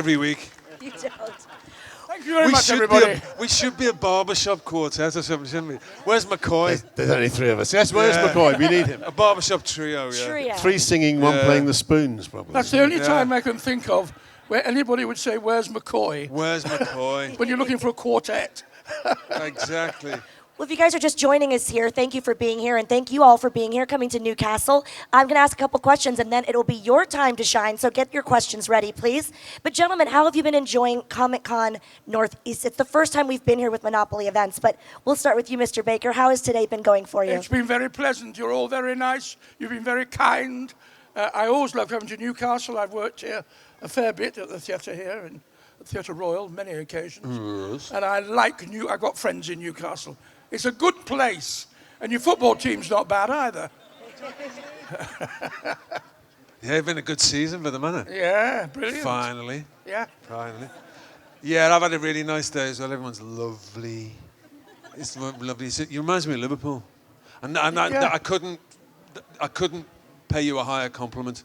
every week. You don't. Thank you very much, everybody. We should be a barbershop quartet or something, shouldn't we? Where's McCoy? There's only three of us. Yes, where's McCoy? We need him. A barbershop trio, yeah. Trio. Three singing, one playing the spoons, probably. That's the only time I can think of where anybody would say, "Where's McCoy?" Where's McCoy? When you're looking for a quartet. Exactly. Well, if you guys are just joining us here, thank you for being here, and thank you all for being here, coming to Newcastle. I'm going to ask a couple questions, and then it'll be your time to shine, so get your questions ready, please. But gentlemen, how have you been enjoying Comic-Con Northeast? It's the first time we've been here with Monopoly Events, but we'll start with you, Mr. Baker. How has today been going for you? It's been very pleasant. You're all very nice. You've been very kind. I always love coming to Newcastle. I've worked here a fair bit at the theatre here, and at Theatre Royal, many occasions. Yes. And I like I've got friends in Newcastle. It's a good place. And your football team's not bad either. Yeah, it's been a good season for them, hasn't it? Yeah, brilliant. Finally. Yeah. Finally. Yeah, I've had a really nice day as well. Everyone's lovely. It's lovely. It reminds me of Liverpool. And I couldn't pay you a higher compliment.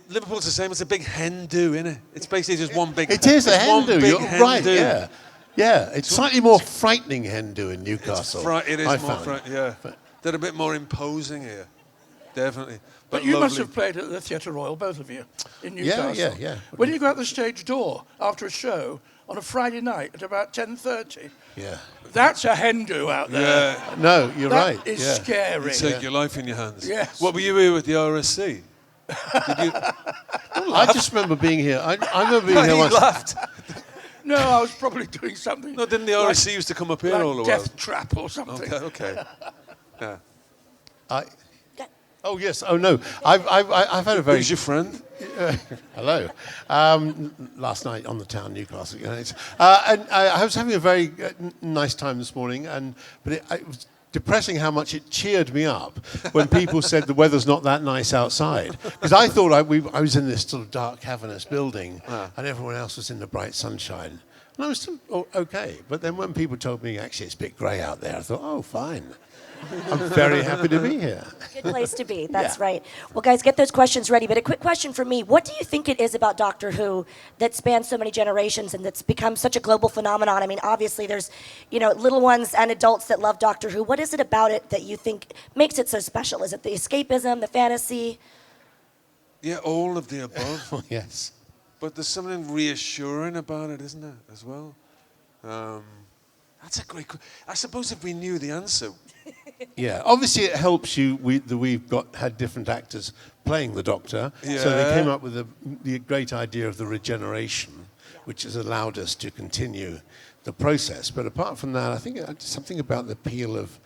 Liverpool's the same. It's a big hen do, isn't it? It's basically just one big. It is a hen do. You're right. do. Yeah. Yeah, it's slightly more frightening hen do in Newcastle. It is more frightening, yeah. They're a bit more imposing here, definitely. But you must have played at the Theatre Royal, both of you, in Newcastle. Yeah. When you go out the stage door after a show on a Friday night at about 10:30, that's a hen do out there. Yeah. No, you're right. That is scary. You take your life in your hands. Yes. What were you here with the RSC? Did you? I just remember being here. I remember being here He once. laughed. No, I was probably doing something. No, didn't the RSC used to come up here all the while? Death Trap or something. Okay. Yeah. Oh yes. Oh no. I've had a very. Who's your friend? Hello. Last night on the town, Newcastle. And I was having a very nice time this morning, but it was depressing how much it cheered me up when people said the weather's not that nice outside. Because I thought I was in this sort of dark, cavernous building, and everyone else was in the bright sunshine. And I was still okay. But then when people told me, actually, it's a bit grey out there, I thought, oh, fine. I'm very happy to be here. Good place to be, that's right. Well, guys, get those questions ready. But a quick question for me. What do you think it is about Doctor Who that spans so many generations and that's become such a global phenomenon? I mean, obviously there's, little ones and adults that love Doctor Who. What is it about it that you think makes it so special? Is it the escapism, the fantasy? Yeah, all of the above. Oh, yes. But there's something reassuring about it, isn't there, as well? That's a great question. I suppose if we knew the answer... Yeah, obviously it helps you that we've had different actors playing the Doctor. Yeah. So they came up with the great idea of the regeneration, which has allowed us to continue the process. But apart from that, I think something about the appeal of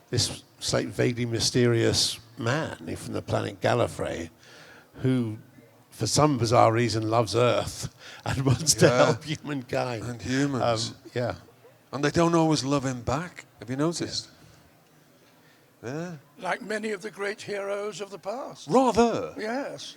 this slightly vaguely mysterious man from the planet Gallifrey, who, for some bizarre reason, loves Earth and wants to help humankind. And humans. Yeah. And they don't always love him back. Have you noticed? Yeah. Like many of the great heroes of the past. Rather. Yes.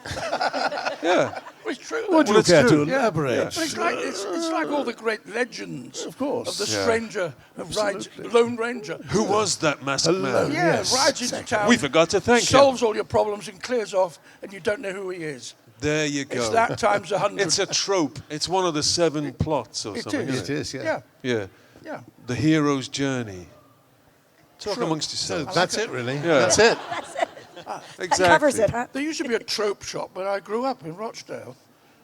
Yeah. It's true. Would you care to elaborate? Yeah. It's like all the great legends, of course, of the stranger who rides the Lone Ranger. Who was that masked man? Yeah, Yes, rides into town. We forgot to thank him. Solves all your problems and clears off, and you don't know who he is. There you go. It's that times 100. It's a trope. It's one of the 7 plots or something. It is, yeah. Yeah. Yeah. The hero's journey. Talk Trope. amongst So yourselves. that's it, really. Yeah. That's it. Exactly. That covers it, huh? There used to be a trope shop when I grew up in Rochdale.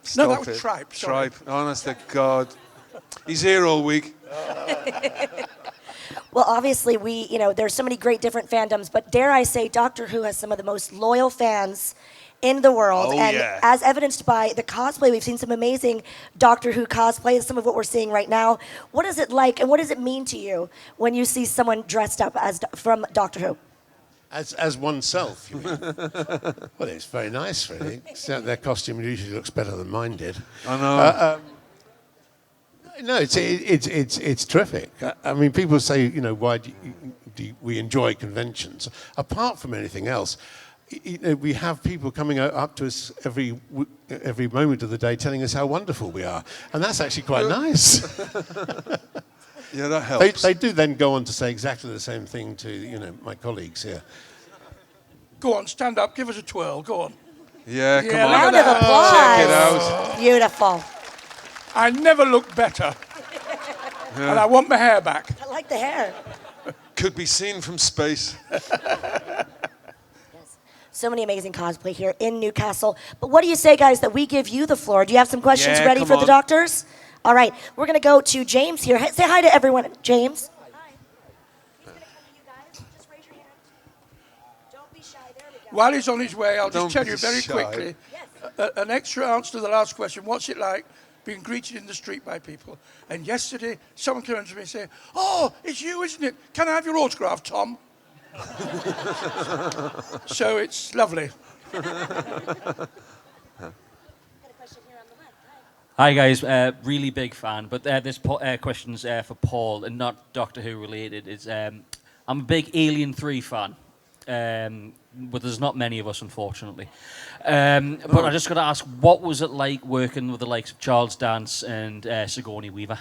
Stop No, that was it. Tripe. Sorry. Tripe. Honest to God. He's here all week. Well, obviously, there's so many great different fandoms, but dare I say, Doctor Who has some of the most loyal fans in the world. Oh, and yeah. as evidenced by the cosplay, we've seen some amazing Doctor Who cosplay, some of what we're seeing right now. What is it like, and what does it mean to you when you see someone dressed up from Doctor Who? As oneself, you mean? Well, it's very nice, really. Except their costume usually looks better than mine did. I know. No, it's terrific. I mean, people say, why do we enjoy conventions? Apart from anything else, we have people coming up to us every moment of the day telling us how wonderful we are, and that's actually quite nice. Yeah, that helps. They do then go on to say exactly the same thing to my colleagues here. Go on, stand up, give us a twirl, go on. Yeah, come Yeah, on. look Round at of that. applause. Check it out. Beautiful. I never looked better. And I want my hair back. I like the hair. Could be seen from space. So many amazing cosplay here in Newcastle. But what do you say, guys, that we give you the floor? Do you have some questions Yeah, ready come for the on. doctors? All right, we're going to go to James here. Say hi to everyone. James. Hi. He's going to come to you guys. Just raise your hand. Don't be shy. There we go. While he's on his way, I'll Don't just tell be you very shy. quickly an extra answer to the last question. What's it like being greeted in the street by people? And yesterday, someone came to me and said, "Oh, it's you, isn't it? Can I have your autograph, Tom?" So it's lovely. Hi guys, really big fan, but this question's for Paul and not Doctor Who related. I'm a big Alien 3 fan, but there's not many of us, unfortunately. But I just got to ask, what was it like working with the likes of Charles Dance and Sigourney Weaver?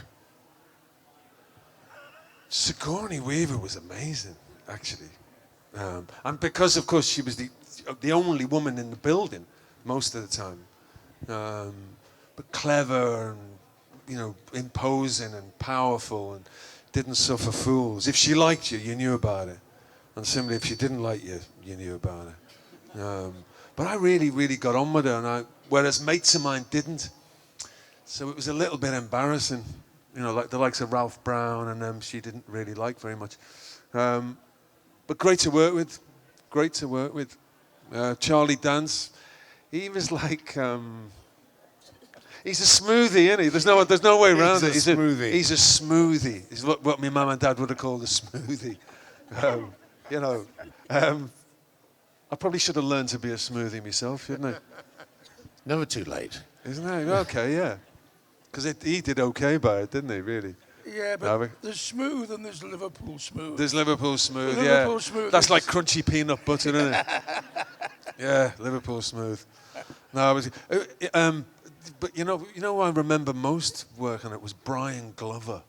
Sigourney Weaver was amazing, actually. And because, of course, she was the only woman in the building most of the time. But clever and, you know, imposing and powerful and didn't suffer fools. If she liked you, you knew about it. And similarly, if she didn't like you, you knew about it. But I really, really got on with her, whereas mates of mine didn't. So it was a little bit embarrassing. You know, like the likes of Ralph Brown and them, she didn't really like very much. But great to work with. Great to work with. Charlie Dance, he was like... he's a smoothie, isn't he? There's no way around it. He's a smoothie. He's a smoothie. He's what my mum and dad would have called a smoothie. You know, I probably should have learned to be a smoothie myself, shouldn't I? Never too late. Isn't it? Okay, yeah. Because he did okay by it, didn't he, really? Yeah, but there's smooth and there's Liverpool smooth. There's Liverpool smooth, Liverpool smooth That's is- like crunchy peanut butter, isn't it? Yeah, Liverpool smooth. No, it was... but you know who I remember most working at was Brian Glover.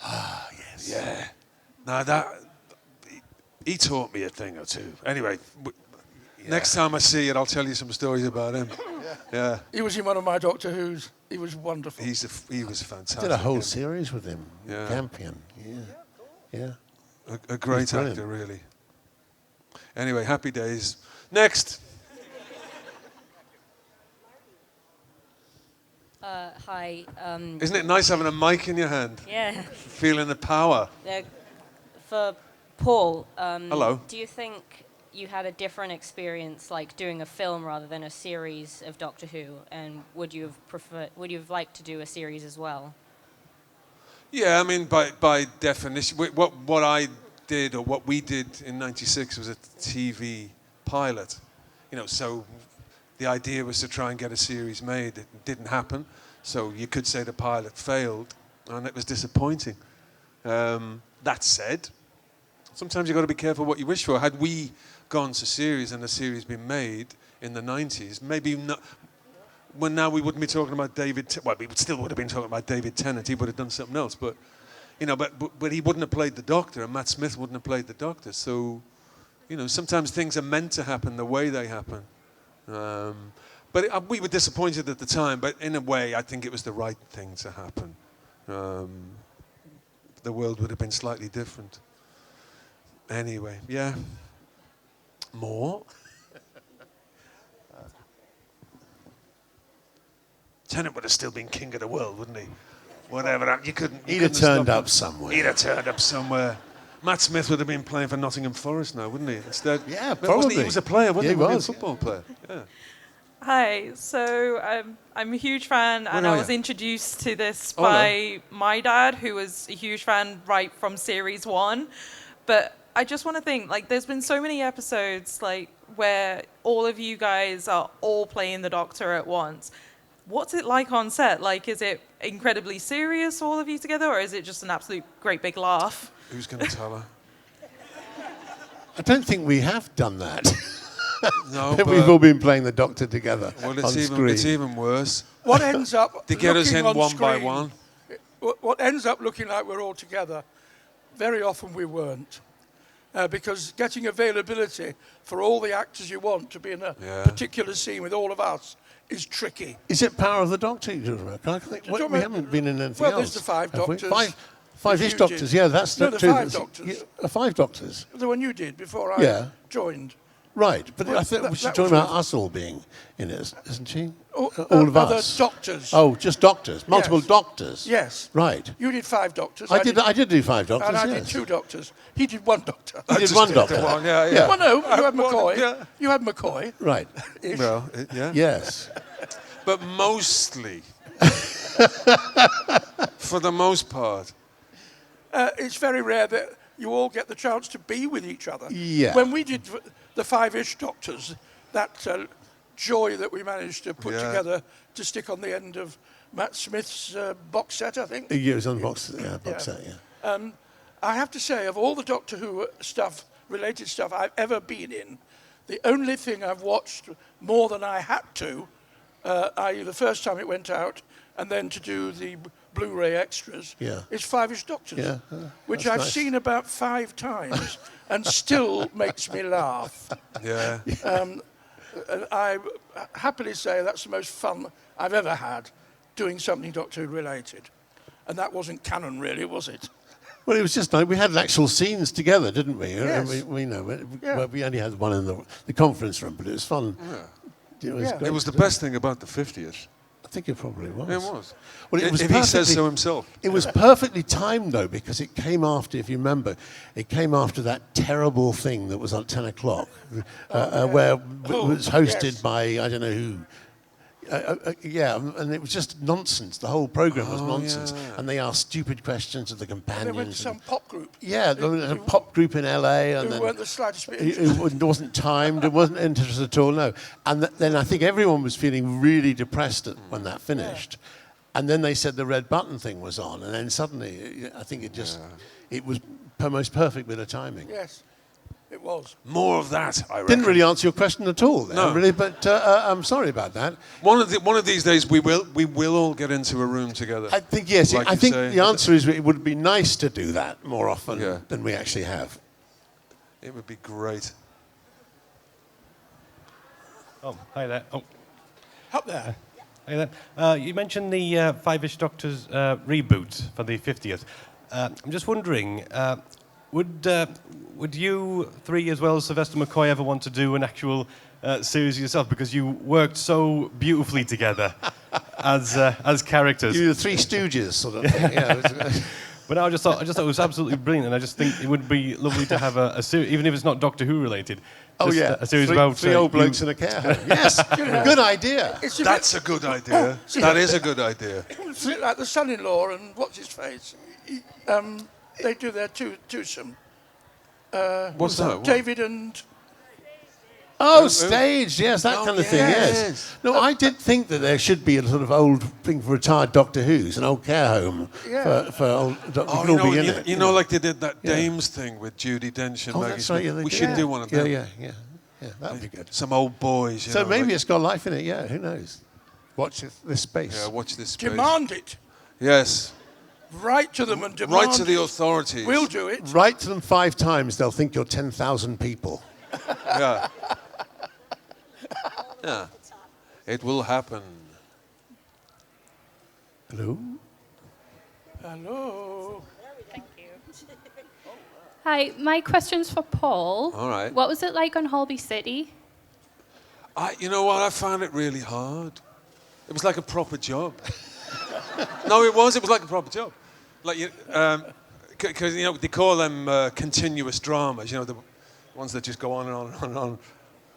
Ah, yes. Yeah. Now he taught me a thing or two. Anyway, next time I see you, I'll tell you some stories about him. Yeah. He was in one of my Doctor Who's. He was wonderful. He was fantastic. Did a whole series with him. Yeah. Campion. Yeah. A great brilliant. actor, really. Anyway, happy days. Next. Hi. Isn't it nice having a mic in your hand? Yeah. Feeling the power. For Paul. Hello. Do you think you had a different experience, like doing a film rather than a series of Doctor Who? And would you have liked to do a series as well? Yeah, I mean, by definition, what I did or what we did in '96 was a TV pilot. You know, so the idea was to try and get a series made. It didn't happen, so you could say the pilot failed, and it was disappointing. That said, sometimes you've got to be careful what you wish for. Had we gone to series and a series been made in the 90s, maybe not... Well, now we wouldn't be talking about well, we still would have been talking about David Tennant. He would have done something else, but you know, but he wouldn't have played the Doctor, and Matt Smith wouldn't have played the Doctor. So, you know, sometimes things are meant to happen the way they happen. But we were disappointed at the time. But in a way, I think it was the right thing to happen. The world would have been slightly different. Anyway, yeah. More. Tennant would have still been king of the world, wouldn't he? Whatever. You couldn't. He'd have turned up somewhere. He'd have turned up somewhere. Matt Smith would have been playing for Nottingham Forest now, wouldn't he? Instead, Yeah, Wasn't probably. He was a player, wasn't Yeah, he? he A was. football player. Yeah. Hi, so I'm a huge fan, and are I was you? introduced to this Oh, hello. by my dad, who was a huge fan right from series 1. But I just want to think, like, there's been so many episodes, like, where all of you guys are all playing the Doctor at once. What's it like on set? Like, is it incredibly serious, all of you together, or is it just an absolute great big laugh? Who's going to tell her? I don't think we have done that. No, We've all been playing the Doctor together well, on screen. it's even worse. What ends up They get us looking in on one by screen- one. What ends up looking like we're all together, very often we weren't. because getting availability for all the actors you want to be in a Yeah. particular scene with all of us is tricky. Is it Power of the Doctor? You talking about? I think we haven't been in anything Well, else. there's the Five have we? Doctors. Five-ish you Doctors, did. yeah, that's No, the the Five Doctors. Five Doctors, The one you did before I Yeah. joined. right. But Well, I think that she's was talking about with- us all being in it, isn't she? Oh, all of other us. doctors. Oh, just doctors, multiple Yes. doctors. Yes. Right. You did Five Doctors. I did do Five Doctors, And I yes. did Two Doctors. He did One Doctor. You did one Doctor. One, yeah. Well, no, you had McCoy. yeah. You had McCoy. Right. Well, yeah. Yes. But mostly, for the most part, It's very rare that you all get the chance to be with each other. Yeah. When we did the Five-ish Doctors, that joy that we managed to put Yeah. together to stick on the end of Matt Smith's box set, I think. Yeah, it was on box set, yeah. I have to say, of all the Doctor Who stuff, related stuff I've ever been in, the only thing I've watched more than I had to, i.e. the first time it went out, and then to do the Blu-ray extras, Yeah. is Five-ish Doctors, Yeah, which that's I've nice. seen about 5 times and still makes me laugh. yeah. And I happily say that's the most fun I've ever had doing something Doctor Who related. And that wasn't canon, really, was it? Well, it was just like we had actual scenes together, didn't we? Yes. We know. Yeah. Well, we only had one in the conference room, but it was fun. It was, Yeah. great It was the to do. best thing about the 50th. I think it probably was. It was. Well, it was if he says perfectly- so himself. It was perfectly timed, though, because it came after, if you remember, it came after that terrible thing that was at 10 o'clock, where it was hosted yes. by, I don't know who. Yeah, and it was just nonsense. The whole program was nonsense. yeah. And they asked stupid questions of the They companions. went to some pop group Yeah, there was a pop group in LA, and who then weren't the slightest bit it interested. wasn't timed. It wasn't interested at all. No, and then I think everyone was feeling really depressed when that finished. And then they said the red button thing was on, and then suddenly I think it was most perfect bit of timing. Yes, it was. More of that, I reckon. Didn't really answer your question at all, there, No. really. But I'm sorry about that. One of these days, we will all get into a room together. I think yes. Like I you think say. the answer is it would be nice to do that more often Yeah. than we actually have. It would be great. Oh, hi there. Oh, Up there. hi there. You mentioned the Five-ish Doctors reboot for the 50th. I'm just wondering, would you three, as well as Sylvester McCoy, ever want to do an actual series yourself? Because you worked so beautifully together as characters. You the Three Stooges sort of thing. Yeah, it was- But I just thought it was absolutely brilliant, and I just think it would be lovely to have a series, even if it's not Doctor Who related. oh just yeah, a series three, about three old you- blokes in a care home. Yes, good idea. It's a That's a good idea. That is a good idea. It's a bit like the son-in-law and what's his face. They do their twosome. What's that? What? David and Oh, stage, yes, that Oh, kind of thing, yes. yes. No, I did think that there should be a sort of old thing for retired Doctor Who's, an old care home Yeah. for old Doctor Oh, Who be in you, it. you know, like they did that Yeah. Dames thing with Judy Dench and Oh, Maggie that's Smith. right, yeah, they We did. should do one of them. Yeah, that would be good. Some old boys. You So know, maybe like- it's got life in it, yeah, who knows? Watch this space. Yeah, watch this space. demand it. Yes. Write to them and demand Right to the it. authorities. We'll do it. Write to them 5 times, they'll think you're 10,000 people. Yeah. Yeah. It will happen. Hello? Hello. Hi, my question's for Paul. All right. What was it like on Holby City? You know what? I found it really hard. It was like a proper job. No, it was. It was like a proper job. Like because you know they call them continuous dramas. You know the ones that just go on and on and on and on.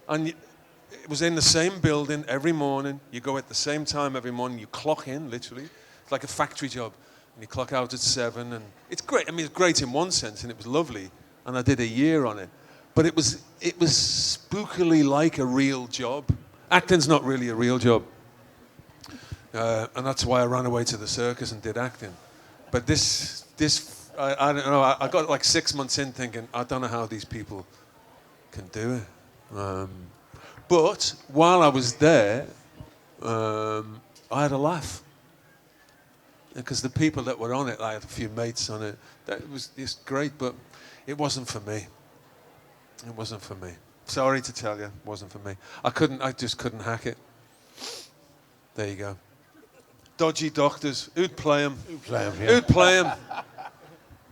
And it was in the same building every morning. You go at the same time every morning. You clock in literally. It's like a factory job. And you clock out at 7. And it's great. I mean, it's great in one sense, and it was lovely. And I did a year on it. But it was spookily like a real job. Acting's not really a real job. And that's why I ran away to the circus and did acting. But this I don't know, I got like 6 months in thinking, I don't know how these people can do it. But while I was there, I had a laugh. Because the people that were on it, I had a few mates on it, that was just great, but it wasn't for me. It wasn't for me. Sorry to tell you, it wasn't for me. I just couldn't hack it. There you go. Dodgy doctors. Who'd play them? Who'd play them?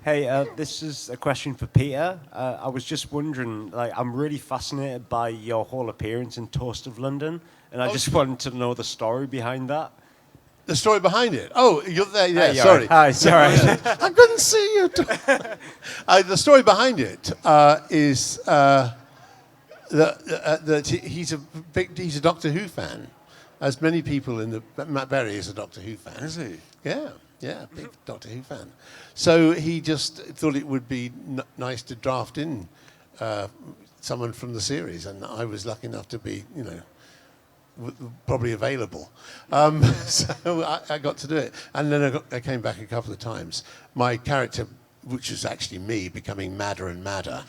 Hey, this is a question for Peter. I was just wondering, like, I'm really fascinated by your whole appearance in Toast of London, and I just wanted to know the story behind that. The story behind it? Oh, you're there, yeah, Hey, sorry. Hi, sorry. I couldn't see you. The story behind it is that he's a Doctor Who fan, as many people in the... Matt Berry is a Doctor Who fan. Is he? Yeah, big Doctor Who fan. So he just thought it would be nice to draft in someone from the series, and I was lucky enough to be, probably available. So I got to do it. And then I came back a couple of times. My character, which was actually me, becoming madder and madder,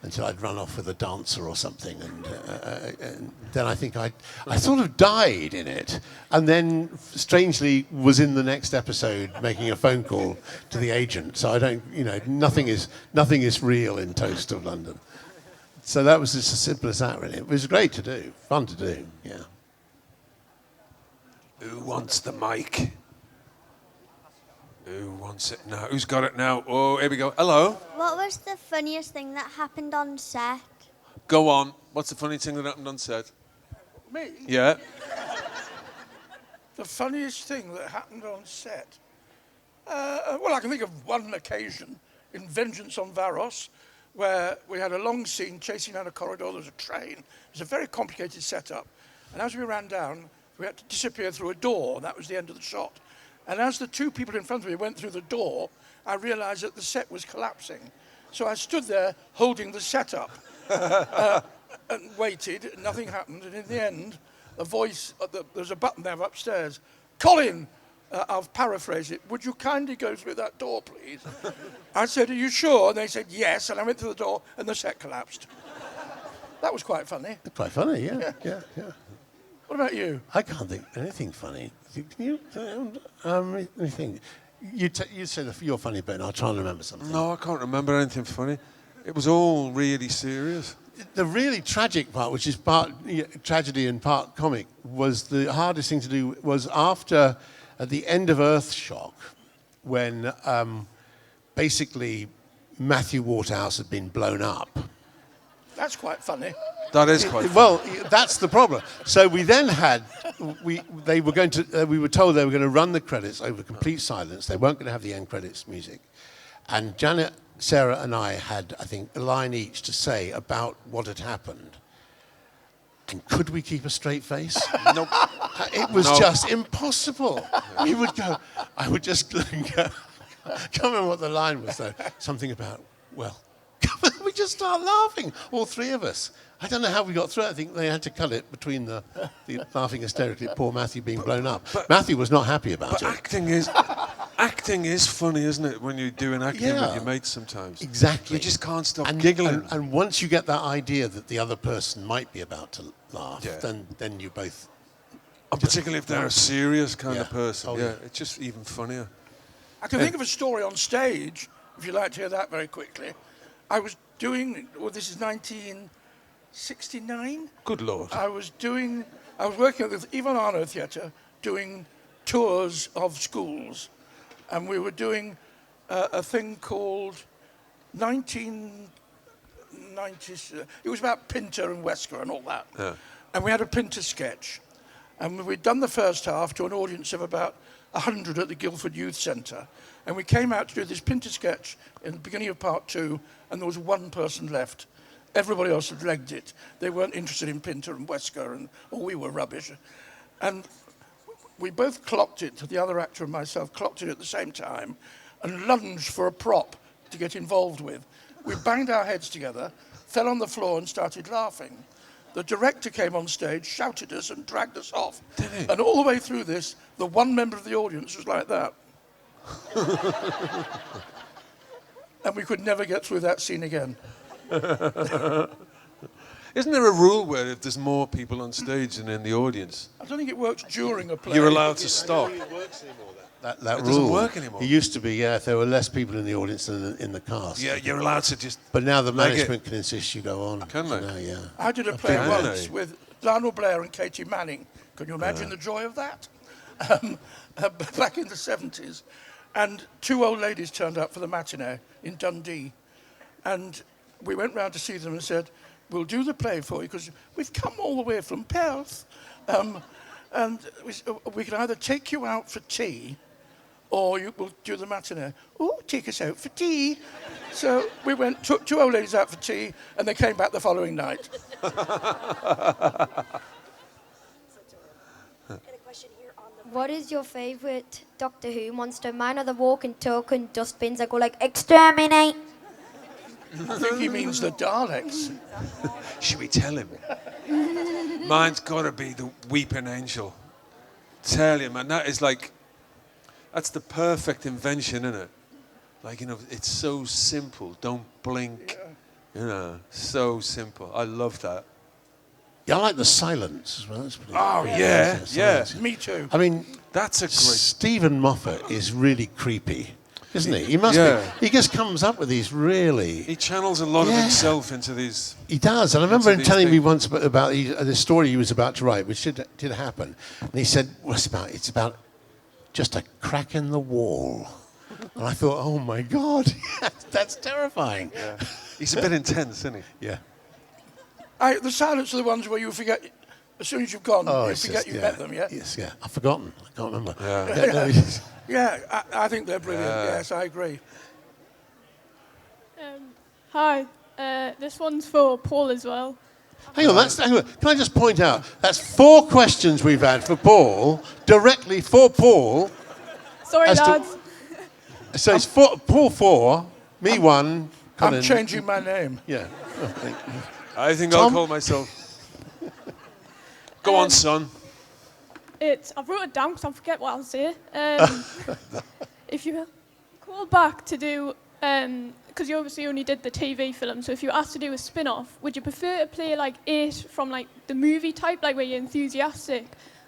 until I'd run off with a dancer or something, and then I think I sort of died in it, and then strangely was in the next episode making a phone call to the agent. So I don't, nothing is real in Toast of London. So that was just as simple as that, really. It was great to do, fun to do, yeah. Who wants the mic? Who wants it now? Who's got it now? Oh, here we go. Hello. What was the funniest thing that happened on set? Go on. What's the funny thing that happened on set? Me? Yeah. The funniest thing that happened on set? Well, I can think of one occasion in Vengeance on Varos, where we had a long scene chasing down a corridor. There was a train. It was a very complicated setup. And as we ran down, we had to disappear through a door. That was the end of the shot. And as the two people in front of me went through the door, I realized that the set was collapsing. So I stood there holding the set up and waited. Nothing happened. And in the end, a voice, there's a button there upstairs. Colin, I'll paraphrase it. Would you kindly go through that door, please? I said, are you sure? And they said, yes. And I went through the door and the set collapsed. That was quite funny. Quite funny, yeah. What about you? I can't think of anything funny. Can you? Let me think. You say you're funny, Ben. I'll try and remember something. No, I can't remember anything funny. It was all really serious. The really tragic part, which is part tragedy and part comic, was the hardest thing to do. Was after at the end of Earthshock, when basically Matthew Waterhouse had been blown up. That's quite funny. That is quite funny. Well, that's the problem. So we then had, we were told they were going to run the credits over complete silence. They weren't going to have the end credits music. And Janet, Sarah and I had, I think, a line each to say about what had happened. And could we keep a straight face? Nope. It was just impossible. We would go, I would just go, I can't remember what the line was though. Something about, well, we just start laughing, all three of us. I don't know how we got through it. I think they had to cut it between the laughing hysterically at poor Matthew being blown up. But Matthew was not happy about it. Acting is funny, isn't it, when you're doing acting with your mates sometimes? Exactly. You just can't stop giggling. And once you get that idea that the other person might be about to laugh, then you both... And particularly if they're a serious kind of person. Oh, yeah, it's just even funnier. I can think of a story on stage, if you'd like to hear that very quickly. I was doing, this is 1969. Good Lord. I was working at the Ivan Arno Theatre doing tours of schools. And we were doing a thing called 1990s. It was about Pinter and Wesker and all that. Yeah. And we had a Pinter sketch. And we'd done the first half to an audience of about 100 at the Guildford Youth Centre. And we came out to do this Pinter sketch in the beginning of part 2, and there was one person left. Everybody else had legged it. They weren't interested in Pinter and Wesker, or we were rubbish. And we both clocked it, the other actor and myself clocked it at the same time, and lunged for a prop to get involved with. We banged our heads together, fell on the floor and started laughing. The director came on stage, shouted us and dragged us off. Did he? And all the way through this, the one member of the audience was like that. And we could never get through that scene again. Isn't there a rule where if there's more people on stage than in the audience, I don't think it works during a play. you're allowed to stop? It works anymore, that. that It rule. doesn't work anymore. It used to be, if there were less people in the audience than in the cast. Yeah, you're allowed to just. But now the make it- management can insist you go on. Can So they? now, yeah. I did a play Can once they? with Lionel Blair and Katie Manning. Can you imagine the joy of that? Back in the 70s. And two old ladies turned up for the matinee in Dundee. And we went round to see them and said, we'll do the play for you because we've come all the way from Perth. And we can either take you out for tea or we'll do the matinee. Oh, take us out for tea. So we went, took two old ladies out for tea, and they came back the following night. What is your favourite Doctor Who monster? Mine are the walking token dustbins that go like, exterminate. I think he means the Daleks. Should we tell him? Mine's got to be the Weeping Angel. Tell you, man, that's the perfect invention, isn't it? Like, it's so simple. Don't blink. So simple. I love that. Yeah, I like the silence as well. That's pretty yeah. Silence. Me too. I mean, That's a great. Stephen Moffat is really creepy, isn't he? He must Yeah. be. He just comes up with these really. He channels a lot of himself into these. He does, and I remember him these telling me things. once about the story he was about to write, which did happen. And he said, "What's about? It's about just a crack in the wall." And I thought, "Oh my God, that's terrifying." Yeah. He's a bit intense, isn't he? Yeah. The silence are the ones where you forget, as soon as you've gone, you it's forget just- you met them, yeah? Yes, yeah. I've forgotten. I can't remember. Yeah. Yeah, I think they're brilliant. Yes, I agree. Hi, this one's for Paul as well. Hang on, hang on. Can I just point out, that's 4 questions we've had for Paul, directly for Paul. Sorry, As to- lads. So it's Paul 4, me 1, Colin. I'm changing my name. Yeah. Oh, thank you. I think Tom? I'll call myself. Go on, son. I wrote it down because I forget what I'll say. If you call back to do, because you obviously only did the TV film, so if you were asked to do a spin-off, would you prefer to play like Ace from like the movie type, like where you're enthusiastic,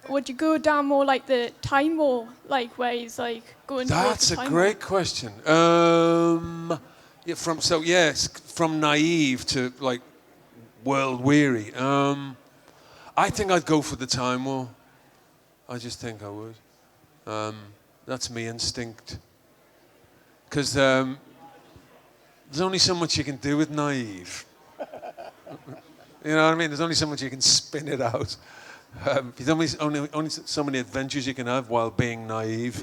or would you go down more like the Time War, like where he's like going towards That's the a Time great question. From naive to like world weary. I think I'd go for the Time War. I just think I would. That's me instinct. Because there's only so much you can do with naive. You know what I mean? There's only so much you can spin it out. There's only so many adventures you can have while being naive,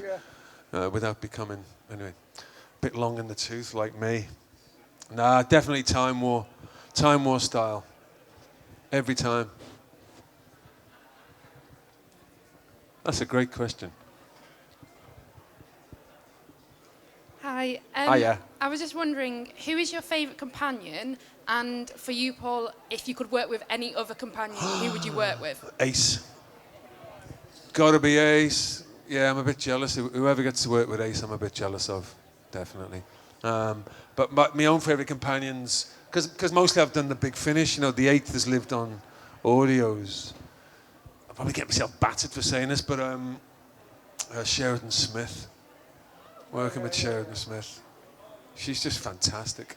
without becoming, anyway, a bit long in the tooth like me. Nah, definitely Time War. Time War style. Every time. That's a great question. Hi. Hiya. I was just wondering, who is your favourite companion? And for you, Paul, if you could work with any other companion, who would you work with? Ace. Gotta be Ace. Yeah, I'm a bit jealous. Whoever gets to work with Ace, I'm a bit jealous of, definitely. But my own favourite companions, because mostly I've done the big finish. The 8th has lived on audios. I'll probably get myself battered for saying this, but Sheridan Smith. Working with Sheridan Smith. She's just fantastic.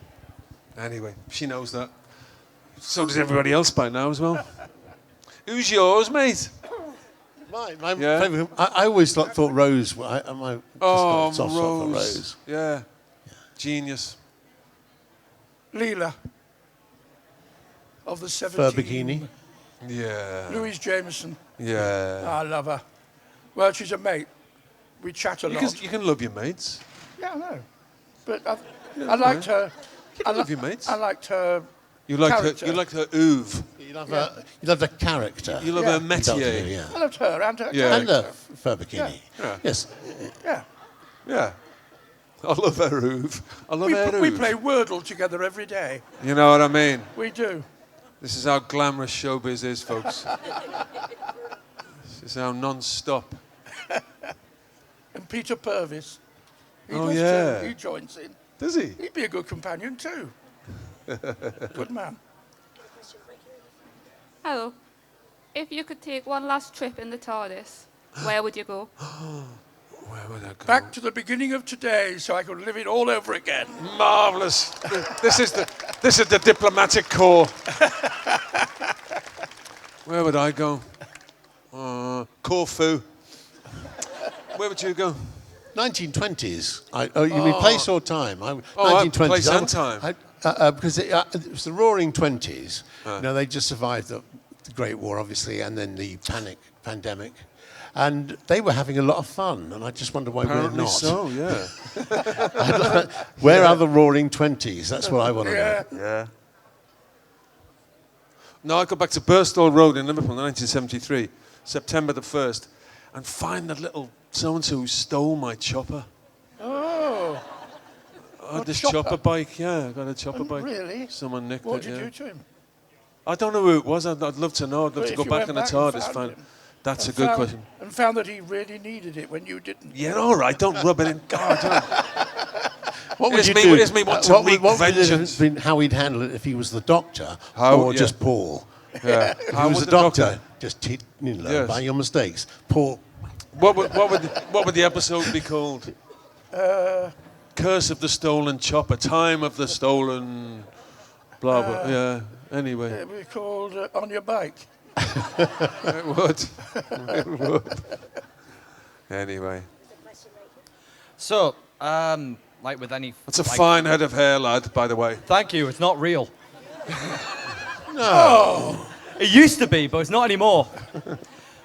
Anyway, she knows that. So does everybody else by now as well. Who's yours, mate? My favourite. I always thought Rose. Rose. Yeah. Genius. Leela of the 17. Fur bikini. Yeah. Louise Jameson. Yeah. I love her. Well, she's a mate. We chat a lot. You can love your mates. Yeah, I know. But I liked her. You can love your mates. I liked her. You liked character. her. You liked her oeuvre. You love her character. You love her métier. Yeah. I loved her and her Yeah. And character. Fur bikini. Yeah. Yes. Yeah. Yeah. I love her oeuvre. I love her oeuvre. We play Wordle together every day. You know what I mean? We do. This is how glamorous showbiz is, folks. This is how non-stop. And Peter Purvis. He Oh, does yeah. too. He joins in. Does he? He'd be a good companion too. Good man. Hello. If you could take one last trip in the TARDIS, where would you go? Where would I go? Back to the beginning of today, so I could live it all over again. Marvelous. This is the diplomatic corps. Where would I go? Corfu. Where would you go? 1920s. You mean place or time? 1920s. Place and time. Because it was the Roaring Twenties. They just survived the Great War, obviously, and then the pandemic. And they were having a lot of fun, and I just wonder why we're not. So, yeah. Where are the Roaring Twenties? That's what I want to know. Yeah. No, I go back to Birstall Road in Liverpool, 1973, September the 1st, and find the little so-and-so who stole my chopper. Oh. I had this chopper bike, yeah. I got a chopper bike. Really? Someone nicked What it, did you yeah. do to him? I don't know who it was. I'd love to know. I'd love to go back in the TARDIS. That's a good question. And found that he really needed it when you didn't. Yeah, all right. Don't rub it in. God, What would you do? It's me want to wreak vengeance. Would it have been how he'd handle it if he was the Doctor or just Paul? Yeah. If he was the Doctor, just learn by your mistakes. Paul. What would the episode be called? Curse of the Stolen Chopper. Time of the Stolen. Blah blah. Yeah. Anyway. It would be called On Your Bike. It would. It would. Anyway. So, like with any... That's a fine head of hair, lad, by the way. Thank you, it's not real. No. It used to be, but it's not anymore.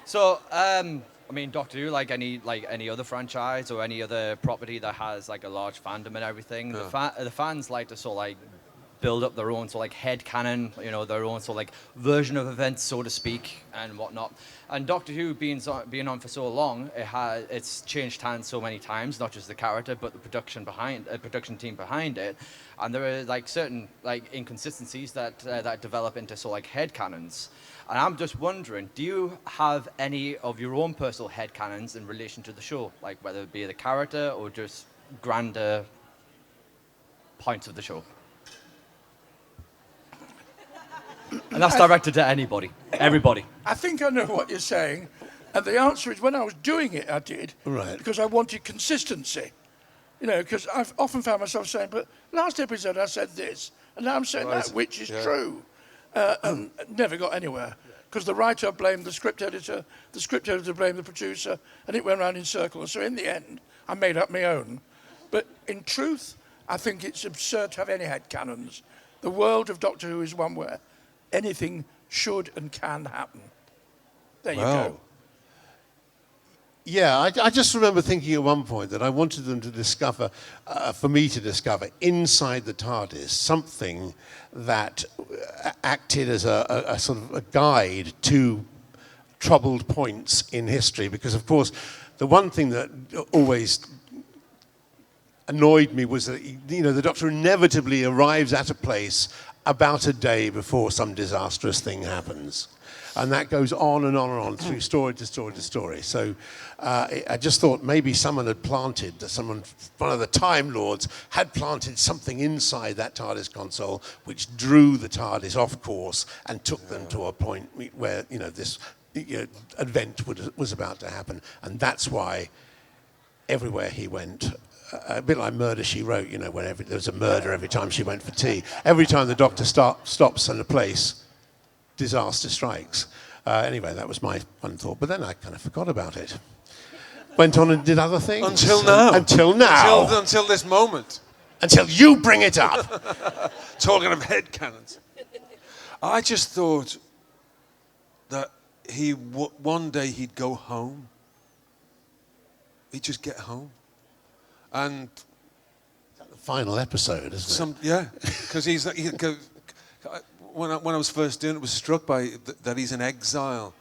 So, I mean, Doctor Who, like any other franchise or any other property that has like a large fandom and everything, the fans like to sort of like build up their own sort of like headcanon, their own sort of like version of events, so to speak, and whatnot. And Doctor Who being on for so long, it's changed hands so many times, not just the character, but the production team behind it. And there are like certain like inconsistencies that develop into sort of like headcanons. And I'm just wondering, do you have any of your own personal headcanons in relation to the show, like whether it be the character or just grander points of the show? And that's directed to anybody, everybody. I think I know what you're saying. And the answer is, when I was doing it, I did. Right. Because I wanted consistency. Because I've often found myself saying, but last episode I said this, and now I'm saying that, which is true. And never got anywhere. Because the writer blamed the script editor blamed the producer, and it went round in circles. So in the end, I made up my own. But in truth, I think it's absurd to have any headcanons. The world of Doctor Who is one where anything should and can happen. There you go. Yeah, I just remember thinking at one point that I wanted them to discover, for me to discover, inside the TARDIS, something that acted as a sort of a guide to troubled points in history. Because, of course, the one thing that always annoyed me was that, the Doctor inevitably arrives at a place about a day before some disastrous thing happens. And that goes on and on and on through story to story to story. So I just thought maybe someone had planted, one of the Time Lords had planted something inside that TARDIS console which drew the TARDIS off course and took them to a point where, this event was about to happen. And that's why everywhere he went, a bit like Murder, She Wrote, where there was a murder every time she went for tea. Every time the Doctor stops in a place, disaster strikes. Anyway, that was my one thought. But then I kind of forgot about it. Went on and did other things. Until now. Until this moment. Until you bring it up. Talking of headcanons. I just thought that one day he'd go home. He'd just get home. And the final episode, isn't it? Yeah, because when I was first doing it, I was struck by that he's in exile,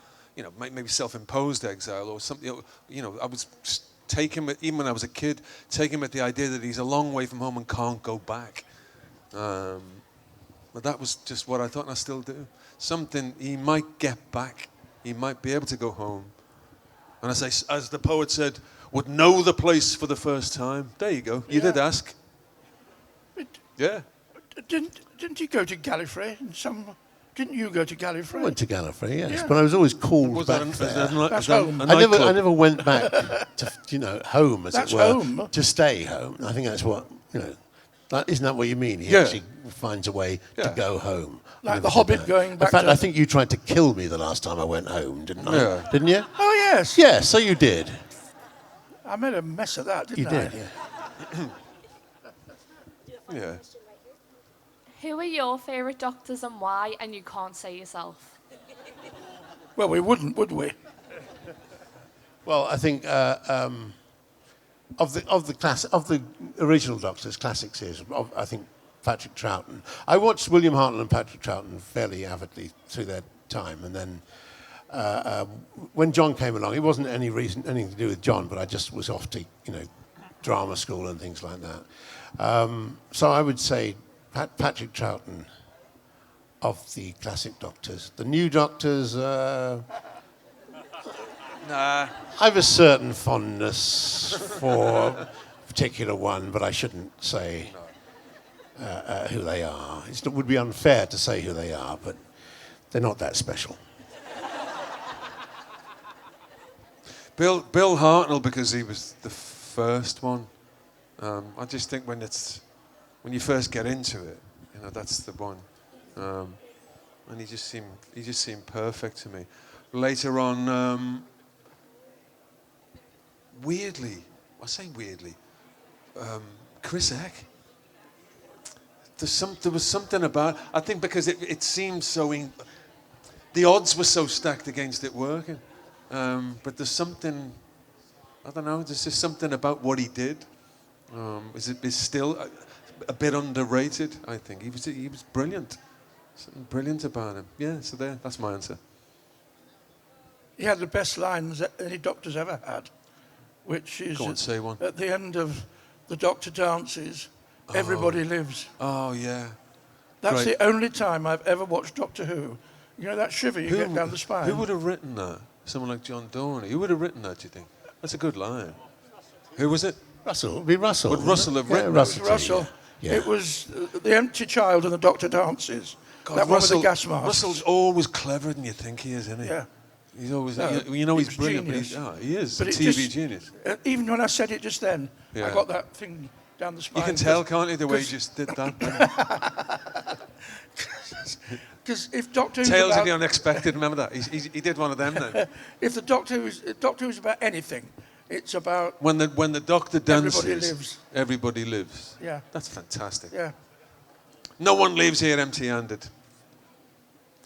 maybe self-imposed exile or something. I was taken with, even when I was a kid, taken with the idea that he's a long way from home and can't go back. But that was just what I thought, and I still do. Something he might get back. He might be able to go home. And as the poet said, would know the place for the first time. There you go. You did ask. But yeah. Didn't he go to Gallifrey in some Didn't you go to Gallifrey? I went to Gallifrey, yes, Yeah. but I was always called Was back that, there. That's home. a I nightclub? never went back to home, as That's it were, home. to stay home. I think that's what isn't that what you mean? He Yeah. actually finds a way to Yeah. go home. I Like never the did Hobbit that. going back In fact, to- I think you tried to kill me the last time I went home, didn't I? Yeah. Didn't you? Oh, yes. Yeah, so you did. I made a mess of that, didn't You I? did. Yeah. Yeah. Who are your favourite doctors and why? And you can't say yourself. Well, we wouldn't, would we? Well, I think of the original Doctors classic series, I think Patrick Troughton. I watched William Hartnell and Patrick Troughton fairly avidly through their time, and then when John came along, it wasn't anything to do with John, but I just was off to drama school and things like that. So I would say Patrick Troughton of the classic Doctors. The new Doctors. Nah. I have a certain fondness for a particular one, but I shouldn't say who they are. It would be unfair to say who they are, but they're not that special. Bill Hartnell, because he was the first one. I just think when you first get into it, that's the one. And he just seemed perfect to me. Later on, weirdly, Chris Eck. There was something about, I think because it seemed so, the odds were so stacked against it working. But there's something, I don't know, there's just something about what he did. Is still a bit underrated, I think. He was brilliant. Something brilliant about him. Yeah, so that's my answer. He had the best lines that any doctor's ever had, which is Go on, say one. at the end of The Doctor Dances, Everybody Lives. Oh, yeah. That's Great. the only time I've ever watched Doctor Who. You know that shiver you get down the spine? Who would have written that? Someone like John Dorney. Who would have written that, do you think? That's a good line. Who was it? Russell. It would be Russell. Would Russell have written It was that? Russell. Yeah. It was The Empty Child and The Doctor Dances. God, that one with the gas mask. Russell's always cleverer than you think he is, isn't he? Yeah. He's always, No, he's brilliant, genius. but he is But a it TV just- genius. Even when I said it just then, Yeah. I got that thing down the spine. You can tell, can't you, the way he just did that? Because if Doctor Who's Tales of about, the Unexpected, remember that? He did one of them then. if the Doctor Who's about anything, it's about When the Doctor dances, Everybody lives. everybody lives. Yeah. That's fantastic. Yeah, No one leaves here empty-handed.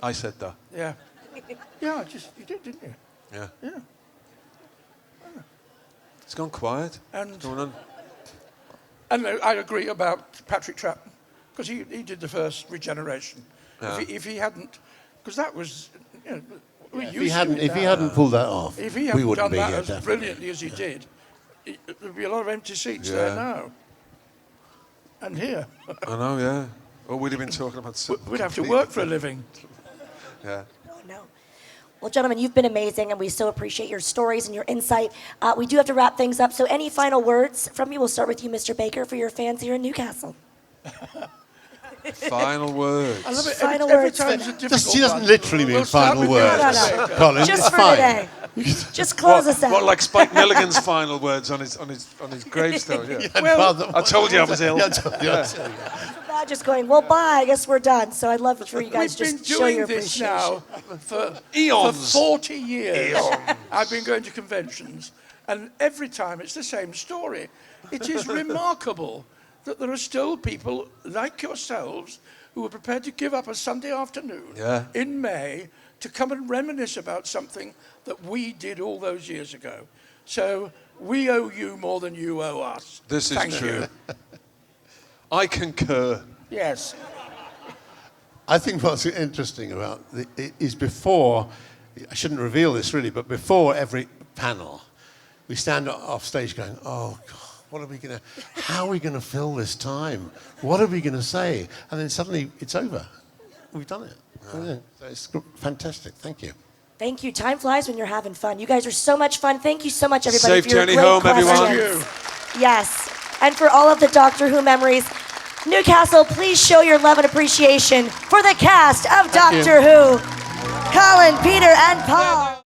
I said that. yeah, yeah. You did, didn't you? Yeah. Yeah. It's gone quiet. And What's going on? and I agree about Patrick Troughton because he did the first regeneration. Yeah. If he hadn't, because that was, we used If he hadn't, to it if he now. hadn't pulled that off, If he we hadn't wouldn't done be that here. as Definitely. brilliantly as he did, there'd be a lot of empty seats Yeah. there now. And here, I know, yeah. Or we'd have been talking about something. we'd have to completely work for a living. Yeah. Oh, no. Well, gentlemen, you've been amazing, and we so appreciate your stories and your insight. We do have to wrap things up, so any final words from you? We'll start with you, Mr. Baker, for your fans here in Newcastle. Final words. I love it. Final every words. time's a difficult She doesn't one. literally mean We'll start final with words. you, No, no. Baker. Colin, Just it's for fine. today. Just close us out. What, like Spike Milligan's final words on his gravestone? Yeah. I told you I was ill. Yeah, I told you. Not just going, well, bye, I guess we're done. So I'd love for you guys We've just been show doing your this appreciation. now for Eons. 40 years. I've been going to conventions, and every time it's the same story. It is remarkable that there are still people like yourselves who are prepared to give up a Sunday afternoon in May to come and reminisce about something that we did all those years ago. So we owe you more than you owe us. This is Thank true. you. I concur. Yes. I think what's interesting about it is before, I shouldn't reveal this really, but before every panel, we stand off stage going, oh God, how are we going to fill this time? What are we going to say? And then suddenly it's over. We've done it. Yeah. So it's fantastic. Thank you. Thank you. Time flies when you're having fun. You guys are so much fun. Thank you so much, everybody, Safe for your journey great home, questions. everyone. Yes. And for all of the Doctor Who memories. Newcastle, please show your love and appreciation for the cast of Doctor Who. Colin, Peter, and Paul.